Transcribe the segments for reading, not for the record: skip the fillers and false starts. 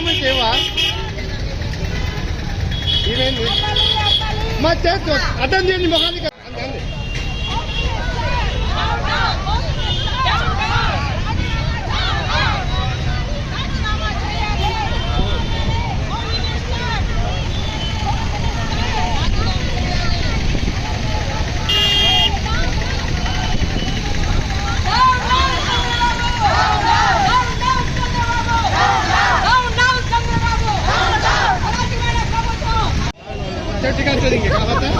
Comment ఏవా ఇవేంది మా చేస్తూ అటెండ్ చేయండి మొహానికి टिका चलेंगे क्या बात है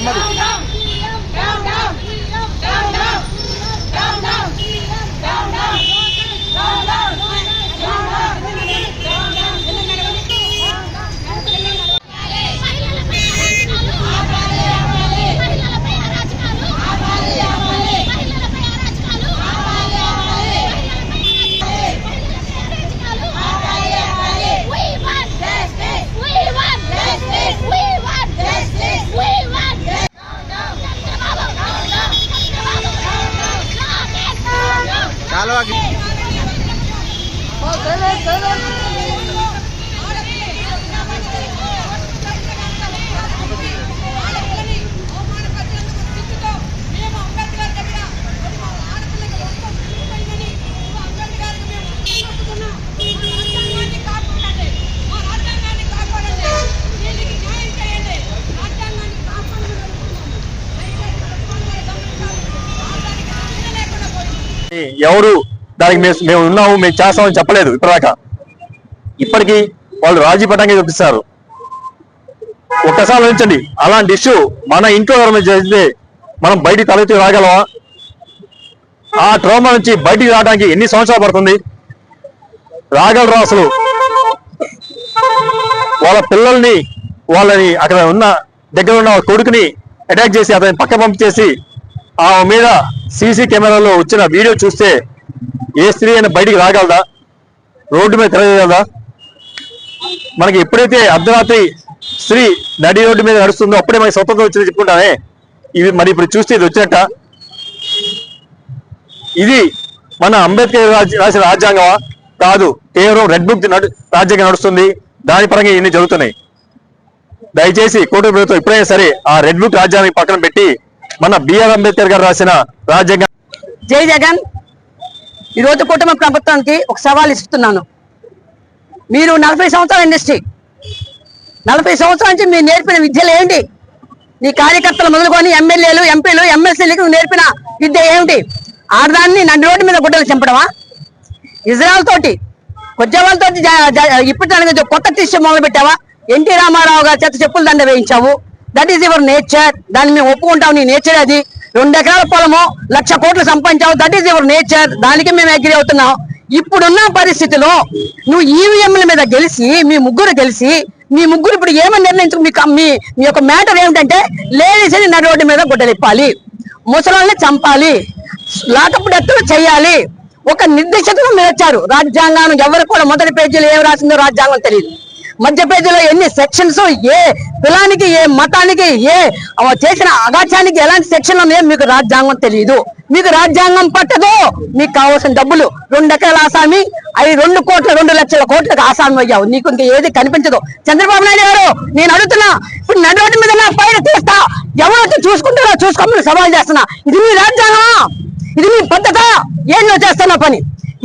Mari. Kalau lagi ఎవరు దానికి మేము ఉన్నాము మేము చేస్తామని చెప్పలేదు ఇప్పటిదాకా. ఇప్పటికీ వాళ్ళు రాజీ పట్టంగా చూపిస్తారు. ఒక్కసారి ఆలోచించండి, అలాంటి ఇష్యూ మన ఇంట్లో ఎవరైనా చేస్తే మనం బయటికి తలెత్తి రాగలమా? ఆ ట్రామా నుంచి బయటికి రావడానికి ఎన్ని సంవత్సరాలు పడుతుంది? రాగలరా అసలు? వాళ్ళ పిల్లల్ని వాళ్ళని అక్కడ ఉన్న దగ్గర ఉన్న కొడుకుని అటాక్ చేసి అతని పక్క పంపించేసి ఆ మీద సీసీ కెమెరాలో వచ్చిన వీడియో చూస్తే ఏ స్త్రీ అయినా బయటికి రాగలదా? రోడ్డు మీద తిరగగలదా? మనకి ఎప్పుడైతే అర్ధరాత్రి స్త్రీ నడి రోడ్డు మీద నడుస్తుందో అప్పుడే మనకి స్వతంత్రం వచ్చింది చెప్పుకుంటానే. ఇది మరి ఇప్పుడు చూస్తే ఇది వచ్చినట్ట? ఇది మన అంబేద్కర్ రాసిన రాజ్యాంగమా? కాదు, కేవలం రెడ్ బుక్ రాజ్యాంగం నడుస్తుంది. దాని పరంగా ఇన్ని జరుగుతున్నాయి. దయచేసి కూటమి ప్రభుత్వం ఎప్పుడైనా సరే ఆ రెడ్ బుక్ రాజ్యాంగం పక్కన పెట్టి మన బిఆర్ అంబేద్కర్ గారు రాసిన రాజ్యాంగం. జై జగన్. ఈరోజు కుటుంబ ప్రభుత్వానికి ఒక సవాల్ ఇస్తున్నాను. మీరు 40 సంవత్సరాల ఇండస్ట్రీ, 40 సంవత్సరాల నుంచి మీరు నేర్పిన విద్యలు ఏంటి? నీ కార్యకర్తలు మొదలుకొని ఎమ్మెల్యేలు, ఎంపీలు, ఎమ్మెల్సీలకు నేర్పిన విద్య ఏమిటి? ఆడదాన్ని నడి రోడ్డు మీద గుడ్డలు చంపడమా? ఇజ్రాయల్ తోటి కొద్దివాళ్ళతోటి ఇప్పటిదానికి కొత్త టీషర్ట్ మొదలు పెట్టావా? ఎన్టీ రామారావు గారు చేత చెప్పులు దండ వేయించావు. That is your nature. దాన్ని మేము ఒప్పుకుంటాం. నీ నేచర్ అది. 2 ఎకరాల పొలము 1,00,000 కోట్లు సంపాదించావు. That is your nature. దానికి మేము అగ్రీ అవుతున్నాం. ఇప్పుడున్న పరిస్థితిలో నువ్వు ఈవీఎంల మీద గెలిచి మీ ముగ్గురు ఇప్పుడు ఏమని నిర్ణయించు? మీ యొక్క మ్యాటర్ ఏమిటంటే లేడీస్ ని నడి రోడ్డు మీద గుడ్డలిప్పాలి, ముసలాల్ని చంపాలి, లాకప్ డెత్తులు చేయాలి. ఒక నిర్దిష్టతను మీరు వచ్చారు. రాజ్యాంగాన్ని ఎవరు కూడా మొదటి పేజీలో ఏం రాసిందో రాజ్యాంగం తెలియదు. మధ్య పేజీలో ఎన్ని సెక్షన్స్, ఏ కులానికి, ఏ మతానికి, ఏ చేసిన అగాచానికి ఎలాంటి సెక్షన్లు ఉన్నాయో మీకు రాజ్యాంగం తెలియదు. మీకు రాజ్యాంగం పట్టదు. మీకు కావాల్సిన డబ్బులు 2 ఎకరాల ఆసామి, 2 కోట్ల 2 లక్షల కోట్లకు ఆసామి అయ్యావు. నీకు ఇంకా ఏది కనిపించదు. చంద్రబాబు నాయుడు గారు, నేను అడుగుతున్నా, ఇప్పుడు నడి రోడ్డు మీద నా పైన తీస్తా, ఎవరైతే చూసుకుంటారో చూసుకోమని సవాల్ చేస్తున్నా. ఇది మీ రాజ్యాంగమా? ఇది మీ పద్ధత? ఏం నువ్వు చేస్తున్నా పని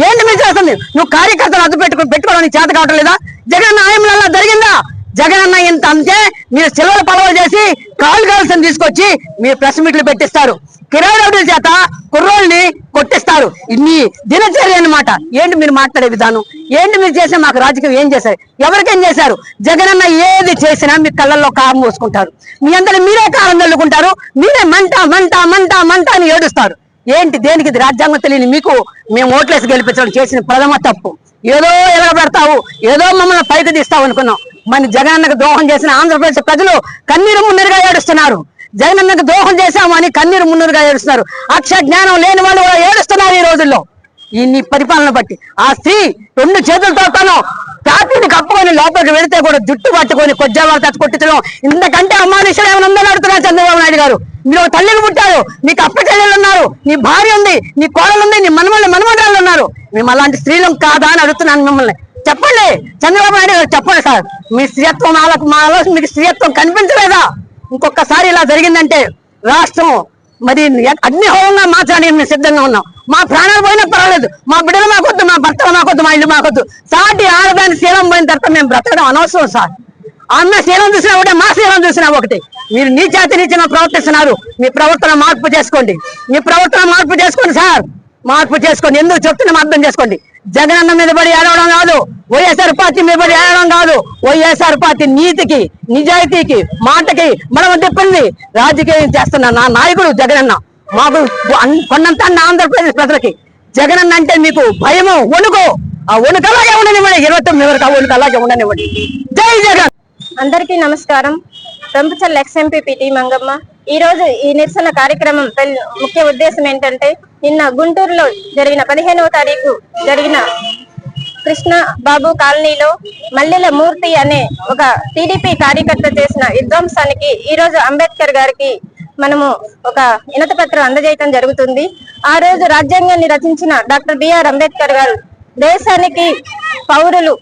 ఏంటి మీరు చేస్తుంది? నువ్వు కార్యకర్తలు అడ్డు పెట్టుకోవడానికి చేత కావటం లేదా? జగన్ న్యాయంలో జరిగిందా? జగన్ అన్న ఇంత అంతే. మీరు సిల్వర్ పలవలు చేసి కాల్సిన తీసుకొచ్చి మీరు ప్రెస్ మీట్లు పెట్టిస్తారు. కిరాయి రౌడీల చేత కుర్రోల్ని కొట్టిస్తారు. మీ దినచర్య అన్నమాట. ఏంటి మీరు మాట్లాడే విధానం? ఏంటి మీరు చేసే మాకు రాజకీయం ఏం చేశారు? ఎవరికేం చేశారు? జగన్ అన్న ఏది చేసినా మీ కళ్ళల్లో కారం పోసుకుంటారు. మీ అందరూ మీరే కారం చల్లుకుంటారు. మీరే మంట మంట మంట మంట అని ఏడుస్తారు. ఏంటి దేనికి ఇది రాజ్యాంగం తెలియని మీకు మేము ఓట్లేసి గెలిపించడం చేసిన ప్రథమ తప్పు. ఏదో ఎలా పెడతావు, ఏదో మమ్మల్ని పైకి తీస్తావు అనుకున్నాం. మన జగనన్నకు ద్రోహం చేసిన ఆంధ్రప్రదేశ్ ప్రజలు కన్నీరు మున్నీరుగా ఏడుస్తున్నారు. జగనన్నకు ద్రోహం చేశామని కన్నీరు మున్నీరుగా ఏడుస్తున్నారు. అక్షర జ్ఞానం లేని వాళ్ళు కూడా ఏడుస్తున్నారు ఈ రోజుల్లో ఈ నీ పరిపాలన బట్టి. ఆ స్త్రీ 2 చేతులతో తను పార్టీని కప్పుకొని లోపలికి వెళితే కూడా జుట్టు పట్టుకొని కొజ్జావాళ్ళు తట్టు కొట్టించడం ఇంతకంటే అమానుషులు ఏమైనా ఉందని అడుగుతున్నారు చంద్రబాబు నాయుడు గారు. మీరు ఒక తల్లికి పుట్టారు, మీకు అప్ప చెల్లెళ్ళు ఉన్నారు, నీ భార్య ఉంది, నీ కోడలు ఉంది, నీ మనమరాళ్ళు ఉన్నారు. మేము అలాంటి స్త్రీలం కాదా అని అడుగుతున్నాను మిమ్మల్ని. చెప్పండి చంద్రబాబు నాయుడు గారు, చెప్పండి సార్. మీ స్త్రీత్వం మాలో మీకు స్త్రీత్వం కనిపించలేదా? ఇంకొకసారి ఇలా జరిగిందంటే రాష్ట్రం మరి అగ్నిహోమంగా మార్చడానికి మేము సిద్ధంగా ఉన్నాం. మా ప్రాణాలు పోయినా పర్వాలేదు, మా బిడ్డలు మాకొద్దు, మా భర్తలు మాకొద్దు, మా ఇల్లు మాకొద్దు. సాటి ఆడదాని శీలం పోయిన తర్వాత మేము బ్రతకడం అనవసరం సార్. అన్న శీలం చూసినా ఒకటే, మా శీలం చూసినా ఒకటి. మీరు నీచాతి నీచంగా ప్రవర్తిస్తున్నారు. మీ ప్రవర్తన మార్పు చేసుకోండి, మీ ప్రవర్తన మార్పు చేసుకోండి సార్, మార్పు చేసుకోండి. ఎందుకు చెప్తున్నా అర్థం చేసుకోండి. జగనన్న మీద పడి ఏడవడం కాదు, వైఎస్ఆర్ పార్టీ మీద పడి ఏడవడం కాదు. వైఎస్ఆర్ పార్టీ నీతికి, నిజాయితీకి, మాటకి మనం చెప్పింది రాజకీయం చేస్తున్న నా నాయకుడు జగనన్న. మాకు కొన్నంత ఆంధ్రప్రదేశ్ ప్రజలకి జగనన్న అంటే మీకు భయము, వణుకు. ఆ వణుకు అలాగే ఉండనివ్వండి, 29 వరకు ఆ వణుకు అలాగే ఉండనివ్వండి. జై జగన్. అందరికీ నమస్కారం. రంపచల్ల ఎక్స్ఎంపీ మంగమ్మ. ఈ రోజు ఈ నిరసన కార్యక్రమం ముఖ్య ఉద్దేశం ఏంటంటే, నిన్న గుంటూరులో జరిగిన 15వ తారీఖు జరిగిన కృష్ణ బాబు కాలనీలో మల్లెల మూర్తి అనే ఒక టీడీపీ కార్యకర్త చేసిన విధ్వంసానికి ఈ రోజు అంబేద్కర్ గారికి మనము ఒక వినతి పత్రం అందజేయటం జరుగుతుంది. ఆ రోజు రాజ్యాంగాన్ని రచించిన డాక్టర్ బిఆర్ అంబేద్కర్ గారు దేశానికి పౌరులు,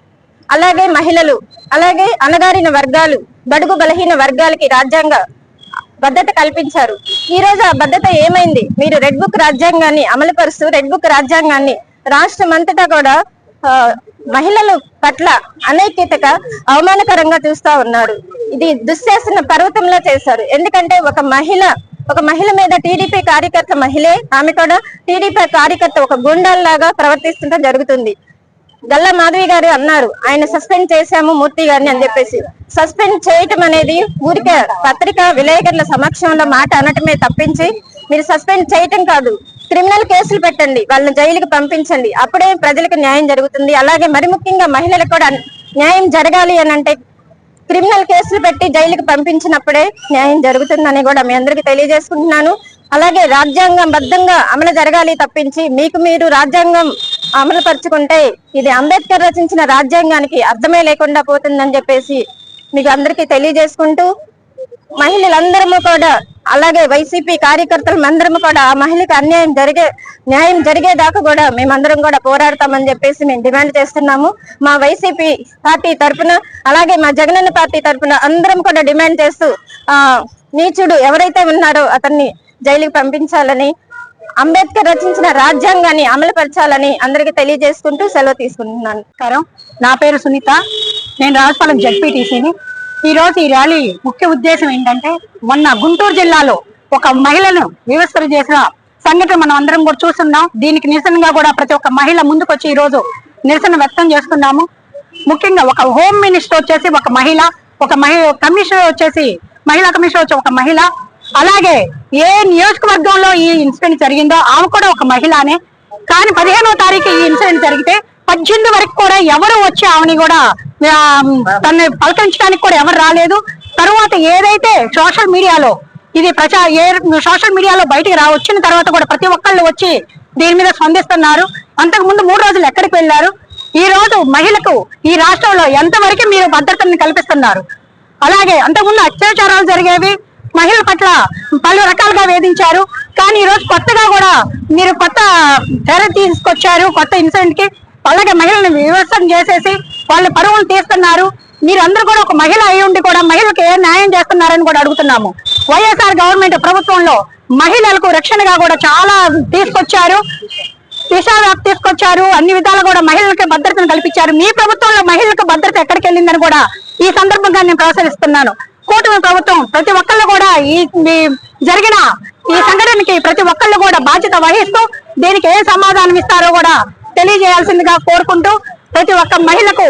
అలాగే మహిళలు, అలాగే అణగారిన వర్గాలు, బడుగు బలహీన వర్గాలకి రాజ్యాంగ భద్రత కల్పించారు. ఈ రోజు ఆ భద్రత ఏమైంది? మీరు రెడ్ బుక్ రాజ్యాంగాన్ని అమలు పరుస్తూ రెడ్ బుక్ రాజ్యాంగాన్ని రాష్ట్రం అంతటా కూడా మహిళల పట్ల అనైక్యతగా అవమానకరంగా చూస్తా ఉన్నారు. ఇది దుశ్శాసన పర్వతంలో చేశారు. ఎందుకంటే ఒక మహిళ మీద టీడీపీ కార్యకర్త మహిళే, ఆమె కూడా టీడీపీ కార్యకర్త ఒక గుండాల్లాగా ప్రవర్తిస్తుంటే జరుగుతుంది. గల్లా మాధవి గారు అన్నారు, ఆయన సస్పెండ్ చేశాము మూర్తి గారిని అని చెప్పేసి. సస్పెండ్ చేయటం అనేది ఊరికే పత్రికా విలేకరుల సమక్షంలో మాట అనటమే తప్పించి, మీరు సస్పెండ్ చేయటం కాదు, క్రిమినల్ కేసులు పెట్టండి, వాళ్ళని జైలుకి పంపించండి. అప్పుడే ప్రజలకు న్యాయం జరుగుతుంది. అలాగే మరి ముఖ్యంగా మహిళలకు కూడా న్యాయం జరగాలి అని అంటే క్రిమినల్ కేసులు పెట్టి జైలుకి పంపించినప్పుడే న్యాయం జరుగుతుందని కూడా మీ అందరికీ తెలియజేసుకుంటున్నాను. అలాగే రాజ్యాంగం బద్ధంగా అమలు జరగాలి తప్పించి మీకు మీరు రాజ్యాంగం అమలు పరుచుకుంటే ఇది అంబేద్కర్ రచించిన రాజ్యాంగానికి అర్థమే లేకుండా పోతుందని చెప్పేసి మీకు అందరికీ తెలియజేసుకుంటూ, మహిళలందరము కూడా అలాగే వైసీపీ కార్యకర్తలు అందరము కూడా ఆ మహిళకు న్యాయం జరిగేదాకా కూడా మేమందరం కూడా పోరాడతామని చెప్పేసి మేము డిమాండ్ చేస్తున్నాము. మా వైసీపీ పార్టీ తరఫున అలాగే మా జగనన్న పార్టీ తరఫున అందరం కూడా డిమాండ్ చేస్తూ నీచుడు ఎవరైతే ఉన్నారో అతన్ని జైలుకి పంపించాలని, అంబేద్కర్ రచించిన రాజ్యాంగాన్ని అమలుపరచాలని అందరికీ తెలియజేసుకుంటూ సెలవు తీసుకుంటున్నాను. నా పేరు సునీత, నేను రాజపాలెం జడ్పీటీసీని. ఈ రోజు ఈ ర్యాలీ ముఖ్య ఉద్దేశం ఏంటంటే, మొన్న గుంటూరు జిల్లాలో ఒక మహిళను వివస్త్ర చేసిన సంఘటన మనం అందరం కూడా చూస్తున్నాం. దీనికి నిరసనగా కూడా ప్రతి ఒక్క మహిళ ముందుకొచ్చి ఈ రోజు నిరసన వ్యక్తం చేస్తున్నాము. ముఖ్యంగా ఒక హోమ్ మినిస్టర్ వచ్చేసి ఒక మహిళ, కమిషనర్ వచ్చేసి మహిళా కమిషనర్ వచ్చి ఒక మహిళ, అలాగే ఏ నియోజకవర్గంలో ఈ ఇన్సిడెంట్ జరిగిందో ఆమె కూడా ఒక మహిళనే. కానీ 15వ తారీఖు ఈ ఇన్సిడెంట్ జరిగితే 18 వరకు కూడా ఎవరు వచ్చి ఆమెని కూడా తనని పలకరించడానికి కూడా ఎవరు రాలేదు. తర్వాత ఏదైతే సోషల్ మీడియాలో ఇది సోషల్ మీడియాలో బయటికి వచ్చిన తర్వాత కూడా ప్రతి ఒక్కళ్ళు వచ్చి దీని మీద స్పందిస్తున్నారు. అంతకు ముందు 3 రోజులు ఎక్కడికి వెళ్ళారు? ఈ రోజు మహిళకు ఈ రాష్ట్రంలో ఎంతవరకు మీరు భద్రతని కల్పిస్తున్నారు? అలాగే అంతకుముందు అత్యాచారాలు జరిగేవి, మహిళల పట్ల పలు రకాలుగా వేధించారు. కానీ ఈ రోజు కొత్తగా కూడా మీరు కొత్త తెర తీసుకొచ్చారు కొత్త ఇన్సిడెంట్ కి. అలాగే మహిళలను వివసం చేసేసి వాళ్ళ పరువులు తీస్తున్నారు. మీరందరూ కూడా ఒక మహిళ అయి ఉండి కూడా మహిళలకు ఏ న్యాయం చేస్తున్నారని కూడా అడుగుతున్నాము. వైఎస్ఆర్ గవర్నమెంట్ ప్రభుత్వంలో మహిళలకు రక్షణగా కూడా చాలా తీసుకొచ్చారు, తీసుకొచ్చారు. అన్ని విధాలు కూడా మహిళలకు భద్రతను కల్పించారు. మీ ప్రభుత్వంలో మహిళలకు భద్రత ఎక్కడికి వెళ్ళిందని కూడా ఈ సందర్భంగా నేను ప్రశ్నిస్తున్నాను. కూటమి ప్రభుత్వం ప్రతి ఒక్కళ్ళు కూడా జరిగిన ఈ సంఘటనకి ప్రతి ఒక్కళ్ళు కూడా బాధ్యత వహిస్తూ దీనికి ఏ సమాధానం ఇస్తారో కూడా తెలియజేయాల్సిందిగా కోరుకుంటూ, ప్రతి ఒక్క మహిళకు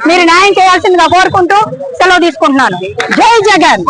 మీరు న్యాయం చేయాల్సిందిగా కోరుకుంటూ సెలవు తీసుకుంటున్నాను. జై జగన్.